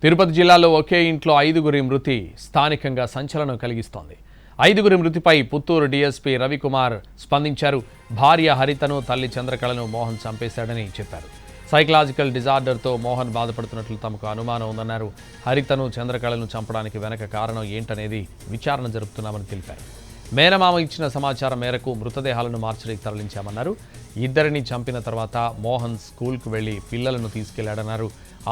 తిరుపతి జిల్లాలో ఒకే ఇంట్లో 5గురి మృతి స్థానికంగా సంచలనం కలిగిస్తోంది. 5గురి మృతిపై పుత్తూరు డీఎస్పీ రవికుమార్ స్పందించారు. భార్య హరితను, తల్లి చంద్రకళను మోహన్ చంపేశాడని చెప్పారు. సైకలాజికల్ డిజార్డర్తో మోహన్ బాధపడుతున్నట్లు తమకు అనుమానం ఉందన్నారు. హరితను, చంద్రకళను చంపడానికి వెనక కారణం ఏంటనేది విచారణ జరుపుతున్నామని తెలిపారు. మేనమామ ఇచ్చిన సమాచారం మేరకు మృతదేహాలను మార్చికి తరలించామన్నారు. ఇద్దరిని చంపిన తర్వాత మోహన్ స్కూల్కు వెళ్లి పిల్లలను తీసుకెళ్లాడన్నారు.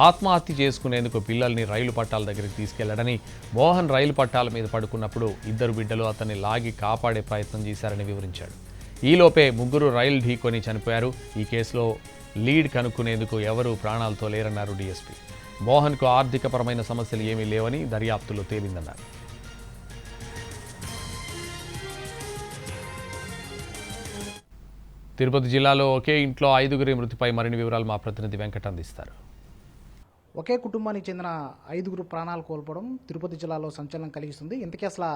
ఆత్మహత్య చేసుకునేందుకు పిల్లల్ని రైలు పట్టాల దగ్గరికి తీసుకెళ్లాడని, మోహన్ రైలు పట్టాల మీద పడుకున్నప్పుడు ఇద్దరు బిడ్డలు అతన్ని లాగి కాపాడే ప్రయత్నం చేశారని వివరించాడు. ఈలోపే ముగ్గురు రైలు ఢీకొని చనిపోయారు. ఈ కేసులో లీడ్ కనుక్కునేందుకు ఎవరూ ప్రాణాలతో లేరన్నారు డీఎస్పీ. మోహన్కు ఆర్థికపరమైన సమస్యలు ఏమీ లేవని దర్యాప్తులో తేలిందన్నారు. తిరుపతి జిల్లాలో ఒకే ఇంట్లో 5గురి మృతిపై మరిన్ని వివరాలు మా ప్రతినిధి వెంకట్ అందిస్తారు. ఒకే కుటుంబానికి చెందిన 5గురు ప్రాణాలు కోల్పోవడం తిరుపతి జిల్లాలో సంచలనం కలిగిస్తుంది. ఇంతకీ అసలు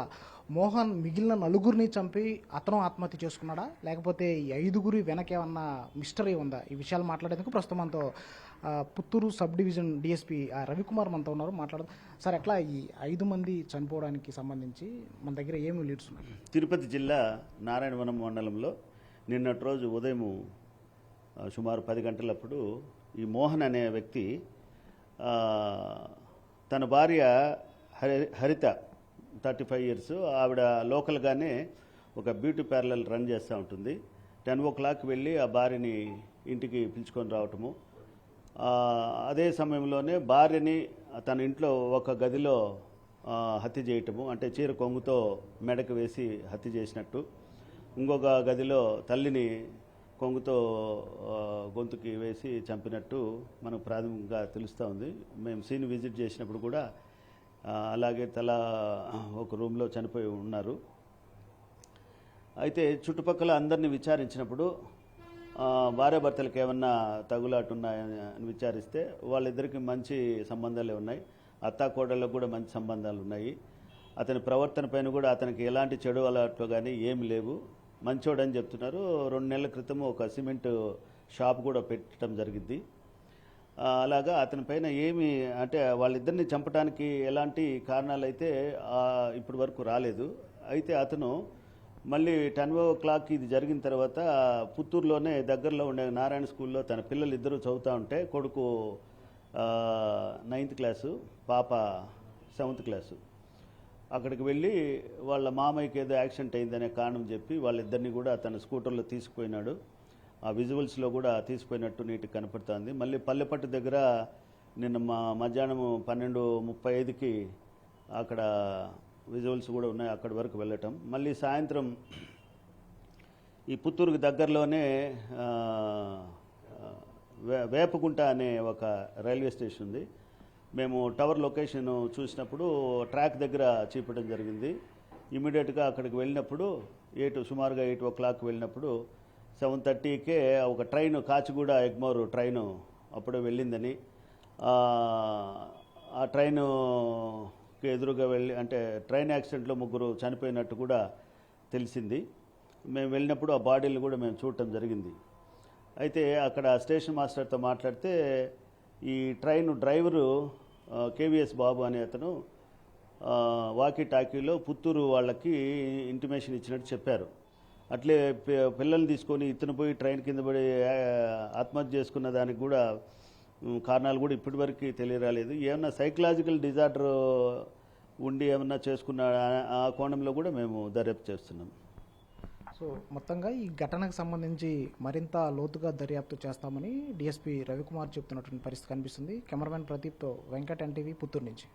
మోహన్ మిగిలిన 4గురిని చంపి అతను ఆత్మహత్య చేసుకున్నాడా, లేకపోతే ఈ 5గురి వెనక ఏమన్నా మిస్టరీ ఉందా? ఈ విషయాలు మాట్లాడేందుకు ప్రస్తుతం మనతో Puttur sub division DSP Ravikumar మనతో ఉన్నారు. మాట్లాడదాం సార్. ఎట్లా ఈ 5 మంది చనిపోవడానికి సంబంధించి మన దగ్గర ఏమి లీడ్స్ ఉన్నాయి? తిరుపతి జిల్లా నారాయణవనం మండలంలో నిన్నటి రోజు ఉదయం సుమారు 10 గంటలప్పుడు ఈ మోహన్ అనే వ్యక్తి తన భార్య హరిత 35 ఇయర్స్, ఆవిడ లోకల్గానే ఒక బ్యూటీ పార్లర్ రన్ చేస్తూ ఉంటుంది. 10 o'clock వెళ్ళి ఆ భార్యని ఇంటికి పిలుచుకొని రావటము, అదే సమయంలోనే భార్యని తన ఇంట్లో ఒక గదిలో హత్య చేయటము, అంటే చీర కొంగుతో మెడకు వేసి హత్య చేసినట్టు, ఇంకొక గదిలో తల్లిని కొంగుతో గొంతుకి వేసి చంపినట్టు మనకు ప్రాథమికంగా తెలుస్తూ ఉంది. మేము సీన్ విజిట్ చేసినప్పుడు కూడా అలాగే తల ఒక రూమ్లో చనిపోయి ఉన్నారు. అయితే చుట్టుపక్కల అందరినీ విచారించినప్పుడు భార్యాభర్తలకు ఏమన్నా తగులాటు ఉన్నాయని విచారిస్తే వాళ్ళిద్దరికీ మంచి సంబంధాలే ఉన్నాయి. అత్తాకోడళ్ళకు కూడా మంచి సంబంధాలు ఉన్నాయి. అతని ప్రవర్తన పైన కూడా అతనికి ఎలాంటి చెడు అలవాట్లు కానీ ఏమి లేవు, మంచోడని చెప్తున్నారు. 2 నెలల క్రితం ఒక సిమెంట్ షాప్ కూడా పెట్టడం జరిగింది. అలాగా అతని పైన ఏమి అంటే వాళ్ళిద్దరిని చంపడానికి ఎలాంటి కారణాలు అయితే ఇప్పటి వరకు రాలేదు. అయితే అతను మళ్ళీ 10 o'clock ఇది జరిగిన తర్వాత పుత్తూరులోనే దగ్గరలో ఉండే నారాయణ స్కూల్లో తన పిల్లలు ఇద్దరు చదువుతూ ఉంటే, కొడుకు 9th క్లాసు, పాప 7th క్లాసు, అక్కడికి వెళ్ళి వాళ్ళ మామయ్యకి ఏదో యాక్సిడెంట్ అయిందనే కారణం చెప్పి వాళ్ళిద్దరిని కూడా తన స్కూటర్లో తీసుకుపోయినాడు. ఆ విజువల్స్లో కూడా తీసుకుపోయినట్టు నీటికి కనపడుతుంది. మళ్ళీ పల్లెపట్టు దగ్గర నిన్న మధ్యాహ్నం 12:35కి అక్కడ విజువల్స్ కూడా ఉన్నాయి, అక్కడి వరకు వెళ్ళటం. మళ్ళీ సాయంత్రం ఈ పుత్తూరుకి దగ్గరలోనే వేపగుంట అనే ఒక రైల్వే స్టేషన్ ఉంది. మేము టవర్ లొకేషన్ చూసినప్పుడు ట్రాక్ దగ్గర చూపడం జరిగింది. ఇమీడియట్గా అక్కడికి వెళ్ళినప్పుడు సుమారుగా 8 o'clock వెళ్ళినప్పుడు 7:30కే ఒక ట్రైన్ కాచిగూడ ఎగ్మోర్ ట్రైను అప్పుడే వెళ్ళిందని, ఆ ట్రైనుకి ఎదురుగా వెళ్ళి అంటే ట్రైన్ యాక్సిడెంట్లో 3 చనిపోయినట్టు కూడా తెలిసింది. మేము వెళ్ళినప్పుడు ఆ బాడీలు కూడా మేము చూడటం జరిగింది. అయితే అక్కడ స్టేషన్ మాస్టర్తో మాట్లాడితే ఈ ట్రైన్ డ్రైవరు కేవీఎస్ బాబు అనే అతను వాకీ టాకీలో పుత్తూరు వాళ్ళకి ఇంటిమేషన్ ఇచ్చినట్టు చెప్పారు. అట్లే పిల్లల్ని తీసుకొని ఇతను పోయి ట్రైన్ కింద పడి ఆత్మహత్య చేసుకున్న దానికి కూడా కారణాలు కూడా ఇప్పటివరకు తెలియరాలేదు. ఏమన్నా సైకలాజికల్ డిజార్డర్ ఉండి ఏమన్నా చేసుకున్న ఆ కోణంలో కూడా మేము దర్యాప్తు చేస్తున్నాం. సో మొత్తంగా ఈ ఘటనకు సంబంధించి మరింత లోతుగా దర్యాప్తు చేస్తామని డిఎస్పీ రవికుమార్ చెప్తున్నటువంటి పరిస్థితి కనిపిస్తుంది. కెమెరామెన్ ప్రదీప్తో వెంకట్, ఎన్టీవీ, పుత్తూరు నుంచి.